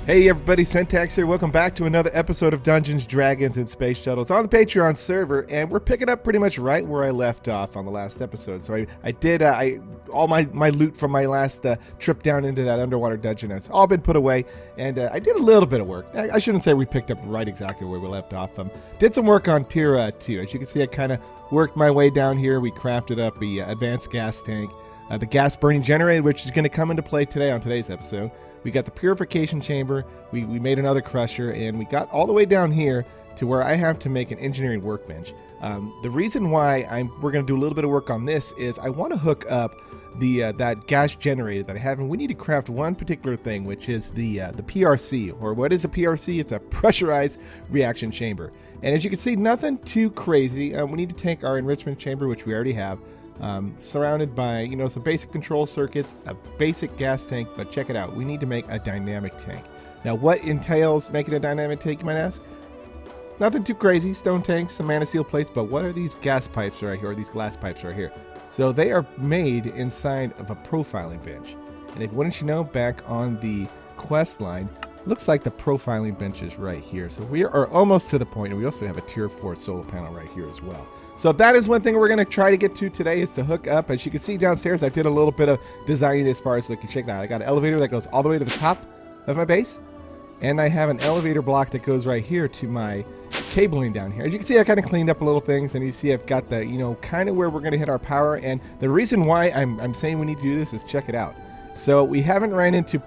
Hey everybody, Syntax here. Welcome back to another episode of Dungeons, Dragons, and Space Shuttles on the Patreon server, and we're picking up pretty much right where I left off on the last episode. So I did all my loot from my last trip down into that underwater dungeon has all been put away, and I did a little bit of work. I shouldn't say we picked up right exactly where we left off. Did some work on tier 2. As you can see, I kind of worked my way down here. We crafted up the advanced gas tank, the gas burning generator, which is going to come into play today on today's episode. We got the purification chamber, we made another crusher, and we got all the way down here to where I have to make an engineering workbench. The reason why we're going to do a little bit of work on this is I want to hook up that gas generator that I have, and we need to craft one particular thing, which is the PRC, or what is a PRC? It's a pressurized reaction chamber. And as you can see, nothing too crazy. We need to take our enrichment chamber, which we already have, surrounded by some basic control circuits, a basic gas tank, but check it out, we need to make a dynamic tank. Now what entails making a dynamic tank, you might ask? Nothing too crazy, stone tanks, some mana steel plates, but what are these gas pipes right here, or these glass pipes right here? So they are made inside of a profiling bench, and wouldn't you know, back on the quest line, looks like the profiling bench is right here. So we are almost to the point, and we also have a tier 4 solar panel right here as well. So that is one thing we're going to try to get to today, is to hook up. As you can see downstairs, I did a little bit of designing as far as looking. Check that out. I got an elevator that goes all the way to the top of my base, and I have an elevator block that goes right here to my cabling down here. As you can see, I kind of cleaned up a little things, and you see I've got the, kind of where we're going to hit our power. And the reason why I'm saying we need to do this is check it out. So we haven't ran into,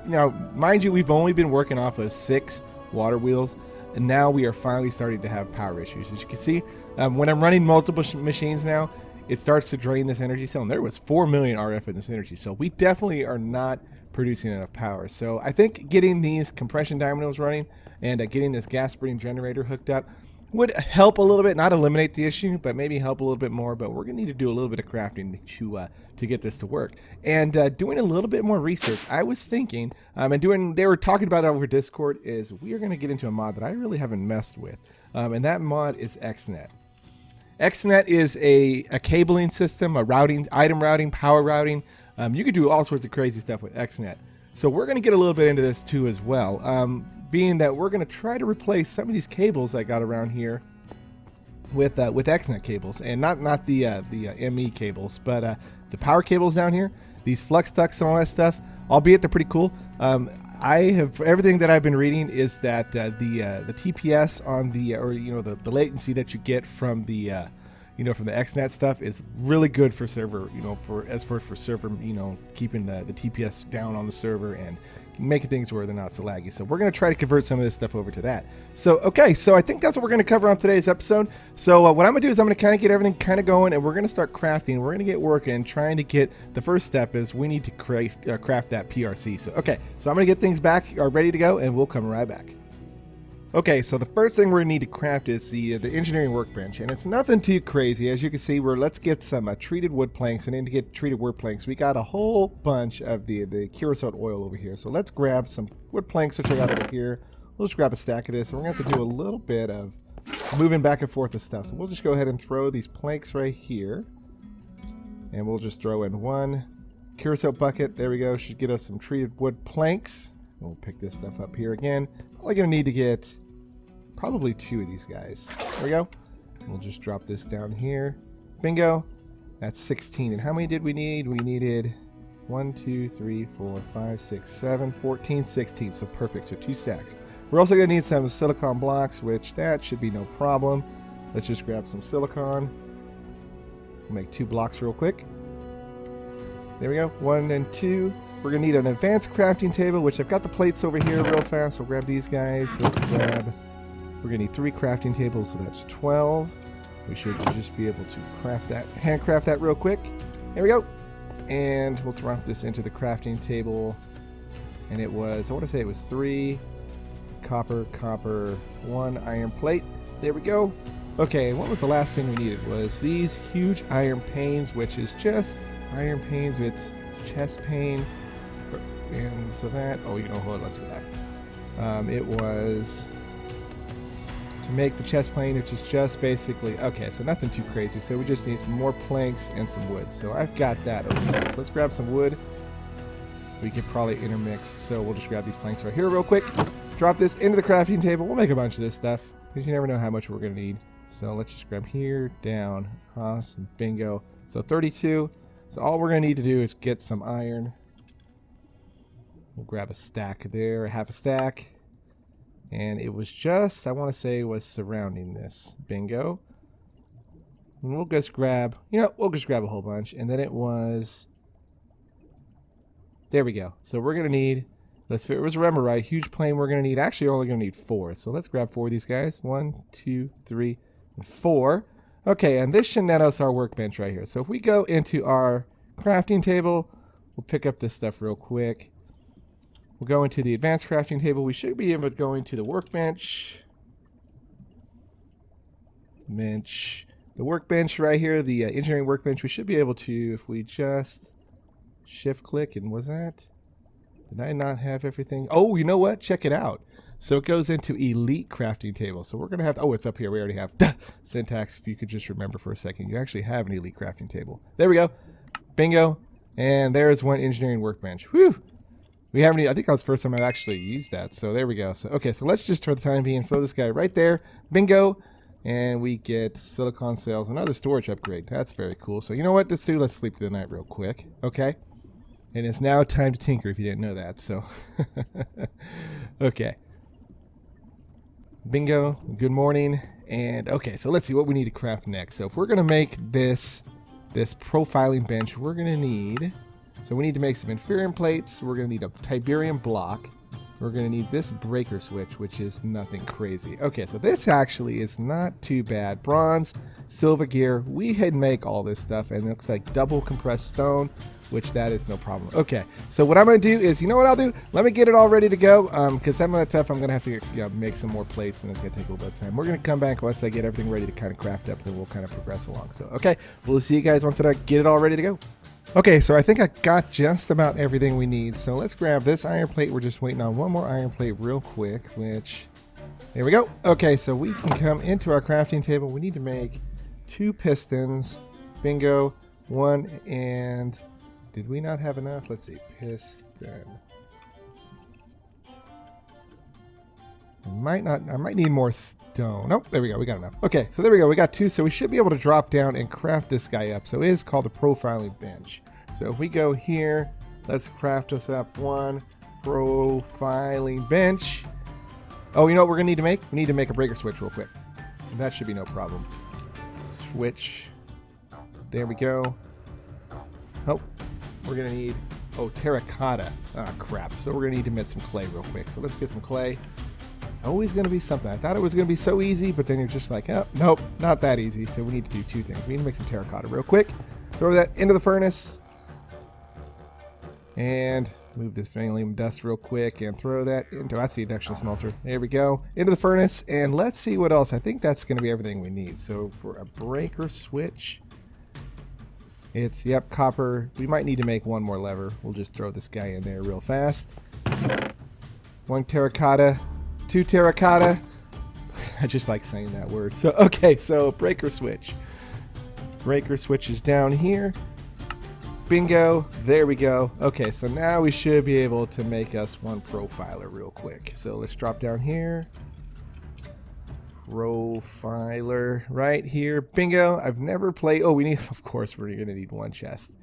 mind you, we've only been working off of 6 water wheels, and now we are finally starting to have power issues. As you can see, when I'm running multiple machines now, it starts to drain this energy cell, and there was 4 million RF in this energy, so we definitely are not producing enough power. So I think getting these compression dynamos running and getting this gas burning generator hooked up would help a little bit, not eliminate the issue, but maybe help a little bit more. But we're gonna need to do a little bit of crafting to get this to work, and doing a little bit more research. I was thinking, they were talking about it over Discord, is we are gonna get into a mod that I really haven't messed with, and that mod is XNet. XNet is a cabling system, a routing, item routing, power routing. You could do all sorts of crazy stuff with XNet. So we're going to get a little bit into this too as well, being that we're going to try to replace some of these cables I got around here with XNet cables, and not the ME cables, but the power cables down here, these flux ducts and all that stuff. Albeit they're pretty cool. I have, everything that I've been reading is that the TPS on the latency that you get from the from the XNet stuff is really good for server, for server, keeping the TPS down on the server and making things where they're not so laggy. So we're going to try to convert some of this stuff over to that. So, okay, so I think that's what we're going to cover on today's episode. So what I'm going to do is I'm going to kind of get everything kind of going, and we're going to start crafting. We're going to get working, trying to get, the first step is we need to craft that PRC. So, okay, so I'm going to get things back, ready to go, and we'll come right back. Okay, so the first thing we're going to need to craft is the engineering workbench, and it's nothing too crazy. As you can see, let's get some treated wood planks, and then to get treated wood planks, we got a whole bunch of the curacao oil over here. So let's grab some wood planks, which I got over here. We'll just grab a stack of this, and we're going to have to do a little bit of moving back and forth of stuff. So we'll just go ahead and throw these planks right here, and we'll just throw in one curacao bucket. There we go. Should get us some treated wood planks. We'll pick this stuff up here again. We're going to need to get probably 2 of these guys. There we go. We'll just drop this down here. Bingo. That's 16. And how many did we need? We needed 1, 2, 3, 4, 5, 6, 7, 14, 16. So perfect. So 2 stacks. We're also going to need some silicon blocks, which that should be no problem. Let's just grab some silicon. We'll make 2 blocks real quick. There we go. 1 and 2. We're going to need an advanced crafting table, which I've got the plates over here real fast. We'll grab these guys. We're going to need 3 crafting tables, so that's 12. We should just be able to handcraft that real quick. There we go. And we'll drop this into the crafting table. And I want to say it was 3 copper, 1 iron plate. There we go. Okay, what was the last thing we needed? Was these huge iron panes, which is just iron panes with chest pane. And so that, hold on, let's go back. It was to make the chest plane, which is just basically, okay, so nothing too crazy. So we just need some more planks and some wood. So I've got that over here. So let's grab some wood. We could probably intermix. So we'll just grab these planks right here real quick. drop this into the crafting table. We'll make a bunch of this stuff because you never know how much we're going to need. So let's just grab here, down, across, and bingo. So 32. So all we're going to need to do is get some iron. We'll grab a stack there, half a stack. And it was just, I want to say, was surrounding this. Bingo. And we'll just grab, we'll just grab a whole bunch. And then it was, there we go. So we're going to need, let's remember right, huge plane we're going to need, actually only going to need 4. So let's grab 4 of these guys. 1, 2, 3, and 4. Okay, and this should net us our workbench right here. So if we go into our crafting table, we'll pick up this stuff real quick. We'll go into the advanced crafting table. We should be able to go into the workbench. The workbench right here, the engineering workbench, we should be able to, if we just shift click, and was that? Did I not have everything? Oh, you know what? Check it out. So it goes into elite crafting table. So we're going to have, oh, it's up here. We already have syntax. If you could just remember for a second, you actually have an elite crafting table. There we go. Bingo. And there's one engineering workbench. Whew. We haven't, I think that was the first time I've actually used that. So there we go. So, okay, so let's just, for the time being, throw this guy right there. Bingo. And we get silicon cells, another storage upgrade. That's very cool. So you know what? Let's sleep through the night real quick. Okay. And it's now time to tinker if you didn't know that. So, okay. Bingo. Good morning. And okay, so let's see what we need to craft next. So if we're going to make this profiling bench, we're going to need, so we need to make some inferior plates. We're going to need a Tiberium block. We're going to need this breaker switch, which is nothing crazy. Okay, so this actually is not too bad. Bronze, silver gear. We had make all this stuff, and it looks like double compressed stone, which that is no problem. Okay, so what I'm going to do is, you know what I'll do? Let me get it all ready to go, because some of that stuff I'm going to have to make some more plates, and it's going to take a little bit of time. We're going to come back once I get everything ready to kind of craft up, then we'll kind of progress along. So, okay, we'll see you guys once I get it all ready to go. Okay, so I think I got just about everything we need. So let's grab this iron plate. We're just waiting on one more iron plate real quick, which, there we go. Okay, so we can come into our crafting table. We need to make 2 pistons. Bingo. 1 and... did we not have enough? Let's see. Piston. I might need more stone. Oh, there we go. We got enough. Okay, so there we go. We got 2, so we should be able to drop down and craft this guy up. So it is called the profiling bench. So if we go here, let's craft us up 1 profiling bench. Oh, you know what we're going to need to make? We need to make a breaker switch real quick. That should be no problem. Switch. There we go. Oh. We're going to need, terracotta. Ah, crap. So we're going to need to make some clay real quick. So let's get some clay. It's always going to be something. I thought it was going to be so easy, but then you're just like, oh, nope, not that easy. So we need to do 2 things. We need to make some terracotta real quick. Throw that into the furnace. And move this vanadium dust real quick and throw that into, that's the induction smelter. There we go. Into the furnace. And let's see what else. I think that's going to be everything we need. So for a breaker switch... it's, yep, copper. We might need to make 1 more lever. We'll just throw this guy in there real fast. 1 terracotta. 2 terracotta. I just like saying that word. So, okay, so breaker switch. Breaker switch is down here. Bingo. There we go. Okay, so now we should be able to make us 1 profiler real quick. So let's drop down here. Profiler right here. Bingo. I've never played. Oh, we need, of course, we're going to need 1 chest.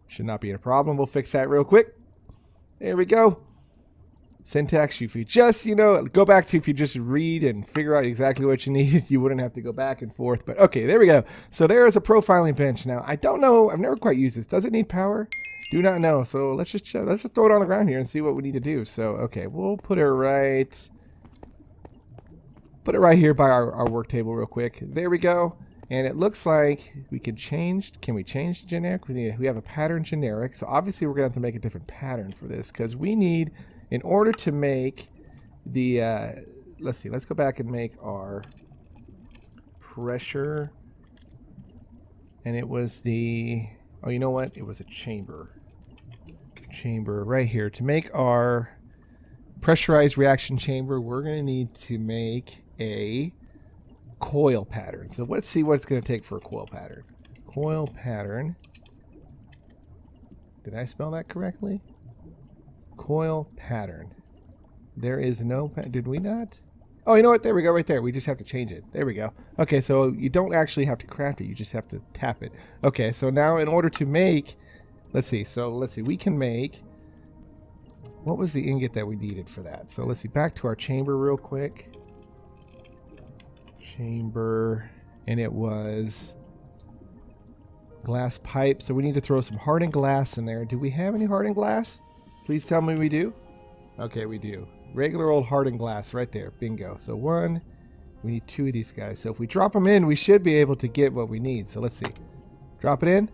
Should not be a problem. We'll fix that real quick. There we go. Syntax, if you just, go back to, if you just read and figure out exactly what you need, you wouldn't have to go back and forth. But okay, there we go. So there is a profiling bench. Now, I don't know. I've never quite used this. Does it need power? Do not know. So let's just throw it on the ground here and see what we need to do. So, okay, we'll put it right here by our work table real quick. There we go. And it looks like we can change. Can we change the generic? We have a pattern generic. So obviously we're going to have to make a different pattern for this because we need, in order to make the, let's see, let's go back and make our pressure. And it was the, oh, you know what? It was a chamber. Chamber right here. To make our pressurized reaction chamber, we're going to need to make a coil pattern. So let's see what it's going to take for a coil pattern. Coil pattern. Did I spell that correctly? Coil pattern. There is no, did we not? Oh, you know what? There we go, right there. We just have to change it. There we go. Okay, so you don't actually have to craft it. You just have to tap it. Okay, so now in order to make, let's see. We can make, what was the ingot that we needed for that? So let's see, back to our chamber real quick. Chamber, and it was glass pipe. So we need to throw some hardened glass in there. Do we have any hardened glass? Please tell me we do. Okay, we do. Regular old hardened glass right there. Bingo. So one, we need 2 of these guys. So if we drop them in, we should be able to get what we need. So let's see. Drop it in.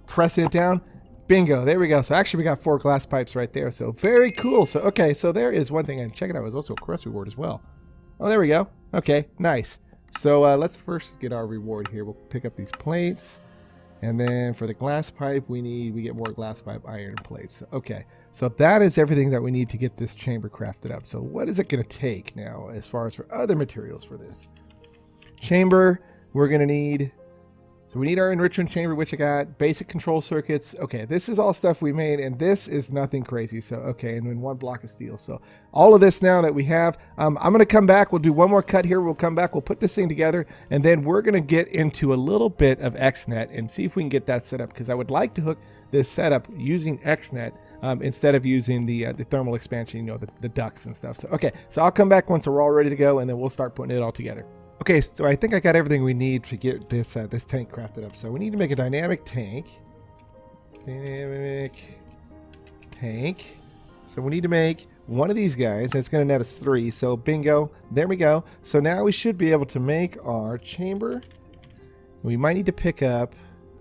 Pressing it down. Bingo. There we go. So actually we got 4 glass pipes right there. So very cool. So okay, so there is one thing. And check it out. There's also a quest reward as well. Oh, there we go. Okay, nice. So let's first get our reward here. We'll pick up these plates. And then for the glass pipe, we get more glass pipe iron plates. Okay, so that is everything that we need to get this chamber crafted up. So what is it going to take now as far as for other materials for this chamber? We're going to need, so we need our enrichment chamber, which I got, basic control circuits. Okay, this is all stuff we made, and this is nothing crazy. So, okay, and then 1 block of steel. So all of this now that we have, I'm going to come back. We'll do one more cut here. We'll come back. We'll put this thing together, and then we're going to get into a little bit of XNet and see if we can get that set up, because I would like to hook this setup using XNet instead of using the thermal expansion, you know, the ducts and stuff. So, okay, so I'll come back once we're all ready to go, and then we'll start putting it all together. Okay, so I think I got everything we need to get this this tank crafted up. So we need to make a dynamic tank. Dynamic tank. So we need to make one of these guys. That's going to net us 3. So bingo. There we go. So now we should be able to make our chamber. We might need to pick up.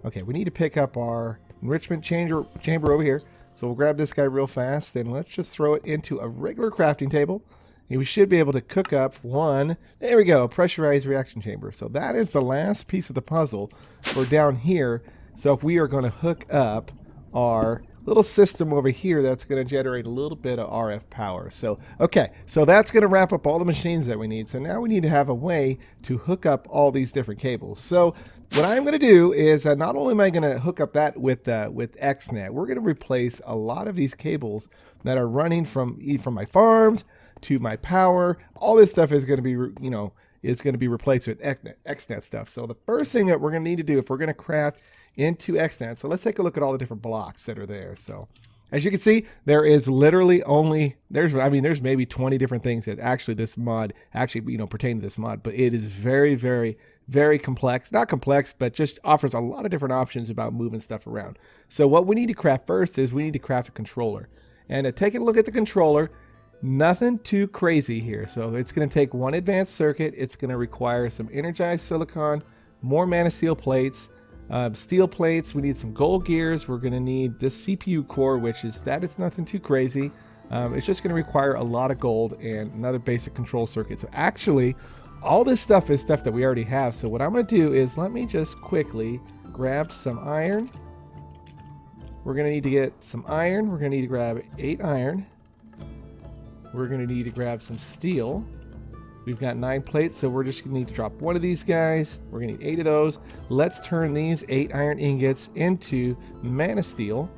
Okay, we need to pick up our enrichment chamber over here. So we'll grab this guy real fast and let's just throw it into a regular crafting table. And we should be able to cook up one, there we go, a pressurized reaction chamber. So that is the last piece of the puzzle for down here. So if we are going to hook up our little system over here, that's going to generate a little bit of RF power. So, okay, so that's going to wrap up all the machines that we need. So now we need to have a way to hook up all these different cables. So what I'm going to do is not only am I going to hook up that with XNet, we're going to replace a lot of these cables that are running from my farms to my power. All this stuff is going to be, you know, is going to be replaced with XNet stuff. So the first thing that we're going to need to do if we're going to craft into XNet, so let's take a look at all the different blocks that are there. So as you can see, there is literally only, there's maybe 20 different things that actually this mod actually, you know, pertain to this mod, but it is very, very, very complex. Not complex, but just offers a lot of different options about moving stuff around. So what we need to craft first is we need to craft a controller. And taking a look at the controller, nothing too crazy here. So it's going to take 1 advanced circuit. It's going to require some energized silicon, more mana steel plates, we need some gold gears. We're going to need this CPU core, which is nothing too crazy. It's just going to require a lot of gold and another basic control circuit. So actually, all this stuff is stuff that we already have. So what I'm going to do is let me just quickly grab some iron. We're going to need to get some iron. We're going to need to grab 8 iron. We're going to need to grab some steel. We've got 9 plates, so we're just going to need to drop 1 of these guys. We're going to need 8 of those. Let's turn these 8 iron ingots into mana steel.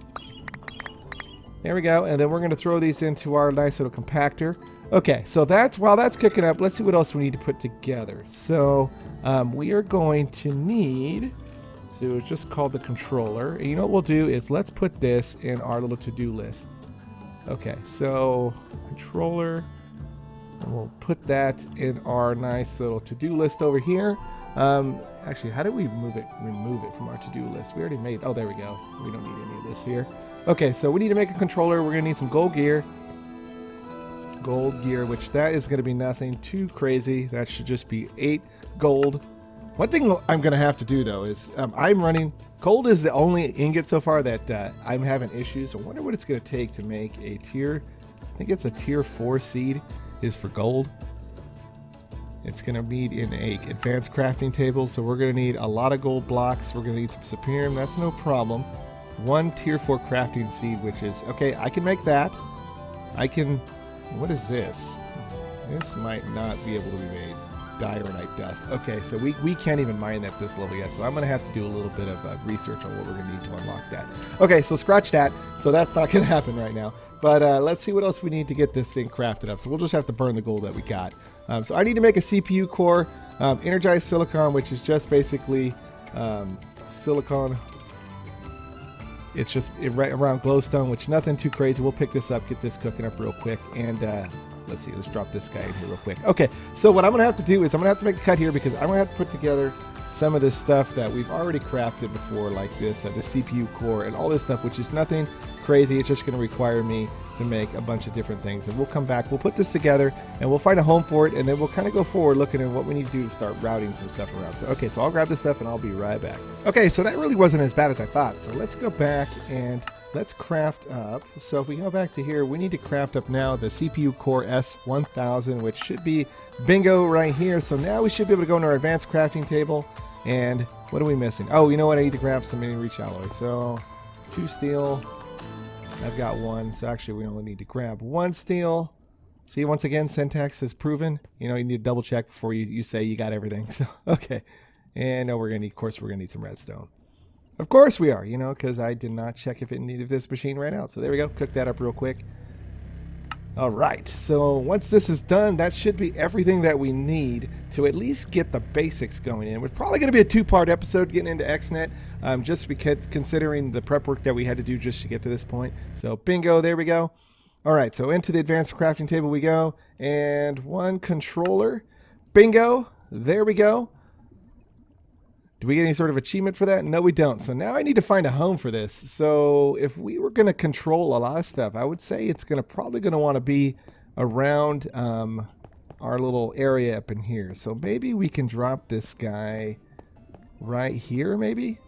There we go. And then we're going to throw these into our nice little compactor. Okay, so while that's cooking up, let's see what else we need to put together. So we are going to need, so it's just called the controller. And you know what we'll do is let's put this in our little to-do list. Okay, so controller, and we'll put that in our nice little to-do list over here. Actually, how do we remove it from our to-do list? We already made, oh, there we go. We don't need any of this here. Okay, so we need to make a controller. We're gonna need some gold gear. Gold gear, which that is gonna be nothing too crazy. That should just be 8 gold. One thing I'm gonna have to do though is I'm running, gold is the only ingot so far that I'm having issues. I wonder what it's gonna take to make a tier, I think it's a tier 4 seed is for gold. It's gonna need in a advanced crafting table, so we're gonna need a lot of gold blocks. We're gonna need some sapphire, that's no problem. 1 tier 4 crafting seed, which is, okay, I can make that. I can, what is this? This might not be able to be made. diorite dust. Okay, so we can't even mine at this level yet, so I'm going to have to do a little bit of research on what we're going to need to unlock that. Okay, so scratch that. So that's not going to happen right now. But let's see what else we need to get this thing crafted up. So we'll just have to burn the gold that we got. So I need to make a CPU core, energized silicon, which is just basically silicon. It's just right around glowstone, which nothing too crazy. We'll pick this up, get this cooking up real quick, and let's see, let's drop this guy in here real quick. Okay, so what I'm going to have to do is I'm going to have to make a cut here because I'm going to have to put together some of this stuff that we've already crafted before, like this, the CPU core and all this stuff, which is nothing crazy. It's just going to require me to make a bunch of different things, and we'll come back, we'll put this together, and we'll find a home for it, and then we'll kind of go forward looking at what we need to do to start routing some stuff around. So okay, so I'll grab this stuff and I'll be right back. Okay, so that really wasn't as bad as I thought. So let's go back and let's craft up. So if we go back to here, we need to craft up now the CPU core S1000, which should be bingo right here. So now we should be able to go into our advanced crafting table. And what are we missing? Oh, you know what? I need to grab some mini reach alloy. So 2 steel. I've got 1. So actually we only need to grab 1 steel. See, once again, syntax has proven. You know, you need to double check before you say you got everything. So, okay. And now we're going to need, of course, we're going to need some redstone. Of course we are, you know, because I did not check if this machine ran out. So there we go. Cook that up real quick. All right. So once this is done, that should be everything that we need to at least get the basics going in. We're probably going to be a 2-part episode getting into XNet, just because considering the prep work that we had to do just to get to this point. So bingo, there we go. All right. So into the advanced crafting table we go, and 1 controller. Bingo. There we go. Do we get any sort of achievement for that? No, we don't. So now I need to find a home for this. So if we were going to control a lot of stuff, I would say it's probably going to want to be around our little area up in here. So maybe we can drop this guy right here, maybe?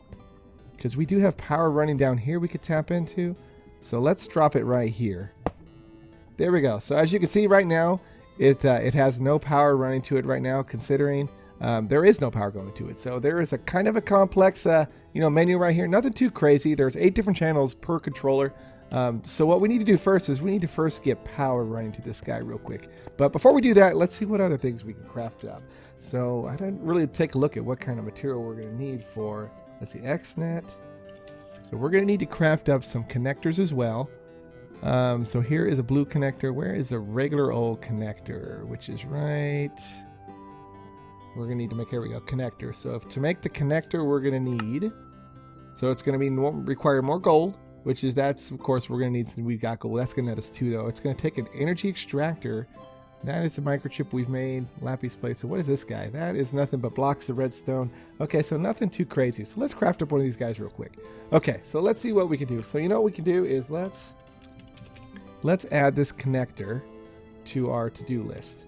Because we do have power running down here we could tap into. So let's drop it right here. There we go. So as you can see right now, it has no power running to it right now, considering there is no power going to it. So there is a kind of a complex menu right here. Nothing too crazy. There's 8 different channels per controller. So what we need to do first is we need to first get power running to this guy real quick. But before we do that, let's see what other things we can craft up. So I didn't really take a look at what kind of material we're going to need for, let's see, XNet. So we're going to need to craft up some connectors as well. So here is a blue connector. Where is the regular old connector? Which is right... We're going to need to make, here we go, connector. So to make the connector, we're going to need, so it's going to require more gold, which is, of course, we're going to need some, we've got gold. That's going to net us 2, though. It's going to take an energy extractor. That is a microchip we've made, lapis plate. So what is this guy? That is nothing but blocks of redstone. Okay, so nothing too crazy. So let's craft up one of these guys real quick. Okay, so let's see what we can do. So you know what we can do is let's add this connector to our to-do list.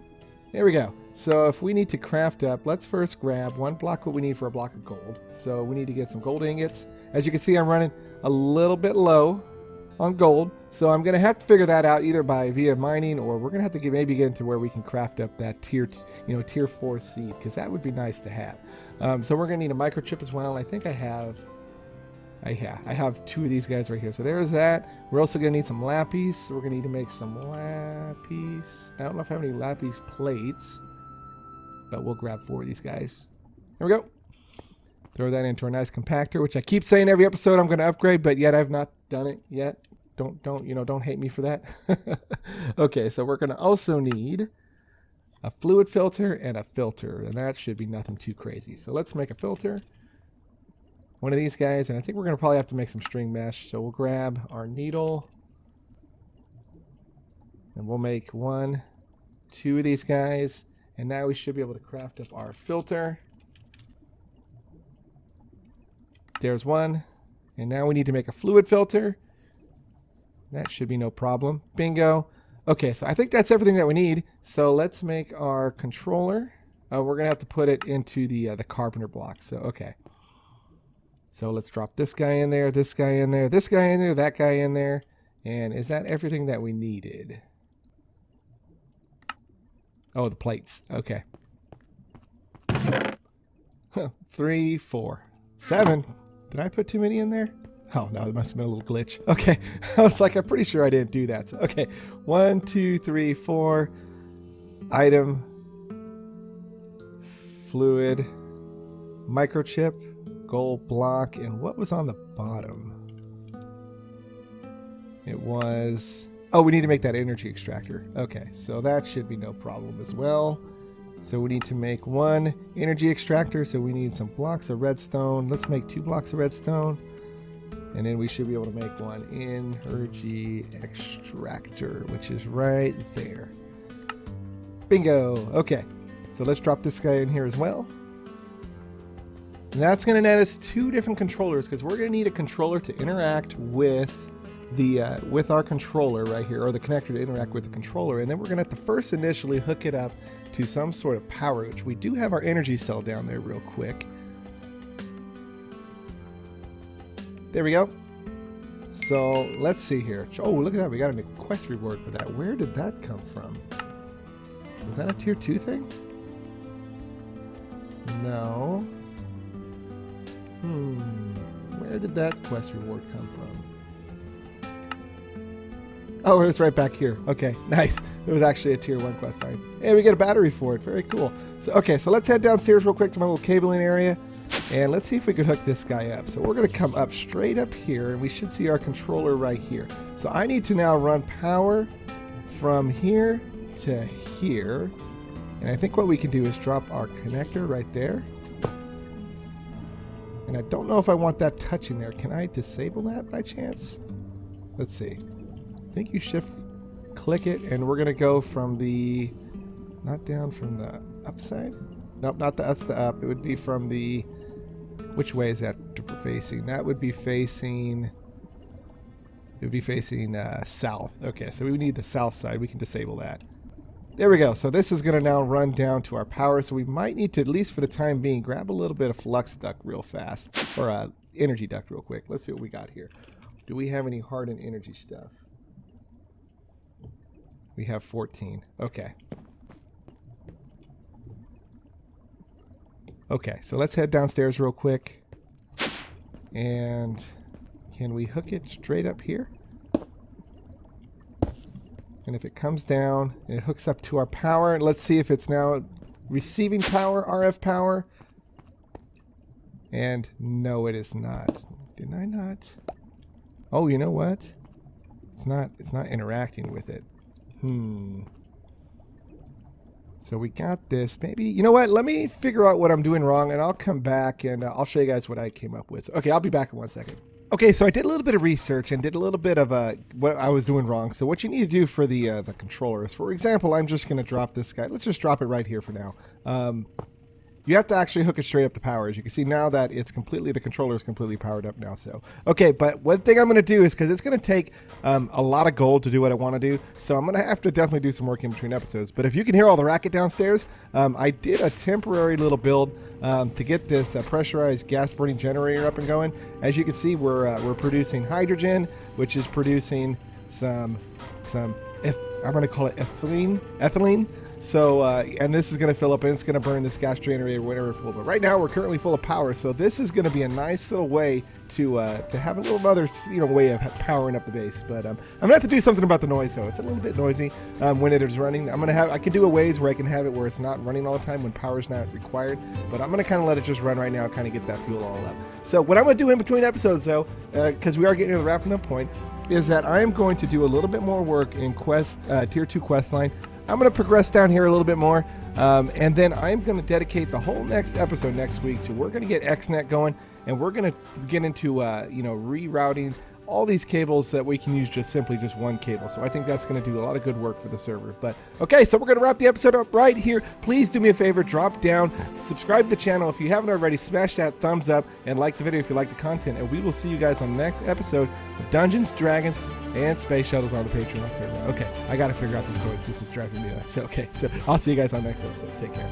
There we go. So if we need to craft up, let's first grab 1 block what we need for a block of gold. So we need to get some gold ingots. As you can see, I'm running a little bit low on gold. So I'm going to have to figure that out either via mining, or we're going to have to maybe get into where we can craft up that tier 4 seed, because that would be nice to have. So we're going to need a microchip as well. I think I have 2 of these guys right here. So there's that. We're also going to need some lapis. So we're going to need to make some lapis. I don't know if I have any lapis plates, but we'll grab 4 of these guys. There we go. Throw that into a nice compactor, which I keep saying every episode I'm going to upgrade, but yet I've not done it yet. Don't hate me for that. Okay, so we're going to also need a fluid filter and a filter, and that should be nothing too crazy. So let's make a filter. One of these guys, and I think we're going to probably have to make some string mesh. So we'll grab our needle, and we'll make 1, 2 of these guys, and now we should be able to craft up our filter. There's 1, and now we need to make a fluid filter. That should be no problem. Bingo. Okay, so I think that's everything that we need. So let's make our controller. We're going to have to put it into the carpenter block. So, okay. So let's drop this guy in there, this guy in there, this guy in there, that guy in there. And is that everything that we needed? Oh, the plates. Okay. 3, 4, 7. Did I put too many in there? Oh, no, it must have been a little glitch. Okay. I was like, I'm pretty sure I didn't do that. So, okay. 1, 2, 3, 4. Item. fluid, microchip, gold block, and what was on the bottom? It was... Oh, we need to make that energy extractor. Okay, so that should be no problem as well. So we need to make one energy extractor, so we need some blocks of redstone. Let's make 2 blocks of redstone. And then we should be able to make one energy extractor, which is right there. Bingo! Okay, so let's drop this guy in here as well. And that's going to net us 2 different controllers, because we're going to need a controller to interact with with our controller right here, or the connector to interact with the controller, and then we're going to have to first initially hook it up to some sort of power, which we do have our energy cell down there real quick. There we go. So let's see here. Oh, look at that, we got a quest reward for that. Where did that come from? Was that a tier 2 thing? No. Where did that quest reward come from? Oh, it's right back here. Okay, nice. It was actually a tier 1 quest line. Hey, we get a battery for it. Very cool. So, okay, so let's head downstairs real quick to my little cabling area. And let's see if we can hook this guy up. So we're going to come up straight up here, and we should see our controller right here. So I need to now run power from here to here. And I think what we can do is drop our connector right there. And I don't know if I want that touching there. Can I disable that by chance? Let's see. I think you shift click it, and we're gonna go from the, not down from the upside. Nope, not the, that's the up. It would be from the, which way is that facing? That would be facing, it would be facing south. Okay, so we need the south side. We can disable that. There we go. So this is gonna now run down to our power. So we might need to, at least for the time being, grab a little bit of flux duct real fast, or energy duct real quick. Let's see what we got here. Do we have any hardened energy stuff? We have 14. Okay. Okay, so let's head downstairs real quick. And can we hook it straight up here? And if it comes down and it hooks up to our power, let's see if it's now receiving power, RF power. And no, it is not. Did I not? Oh, you know what? It's not interacting with it. So we got this. Maybe, you know what? Let me figure out what I'm doing wrong, and I'll come back and I'll show you guys what I came up with. So, okay, I'll be back in 1 second. Okay, so I did a little bit of research and did a little bit of what I was doing wrong. So what you need to do for the controller is, for example, I'm just going to drop this guy. Let's just drop it right here for now. You have to actually hook it straight up to power. As you can see now that it's completely, the controller is completely powered up now. So, okay, but one thing I'm going to do is, because it's going to take a lot of gold to do what I want to do, so I'm going to have to definitely do some work in between episodes. But if you can hear all the racket downstairs, I did a temporary little build to get this pressurized gas burning generator up and going. As you can see, we're producing hydrogen, which is producing some I'm going to call it ethylene. So, and this is going to fill up, and it's going to burn this gas generator whenever full. But right now, we're currently full of power, so this is going to be a nice little way to have a little other, way of powering up the base. But I'm gonna have to do something about the noise, though. It's a little bit noisy when it is running. I can do a ways where I can have it where it's not running all the time when power's not required. But I'm gonna kind of let it just run right now, kind of get that fuel all up. So what I'm gonna do in between episodes, though, because we are getting to the wrapping up point, is that I am going to do a little bit more work in tier 2 quest line. I'm going to progress down here a little bit more, and then I'm going to dedicate the whole next episode next week to, we're going to get XNet going, and we're going to get into rerouting all these cables that we can use just one cable. So I think that's going to do a lot of good work for the server. But okay, so we're going to wrap the episode up right here. Please do me a favor, drop down, subscribe to the channel if you haven't already, smash that thumbs up, and like the video if you like the content, and we will see you guys on the next episode of Dungeons, Dragons, and Space Shuttles on the Patreon server. Okay, I got to figure out this noise. This is driving me nuts. Okay, so I'll see you guys on the next episode. Take care.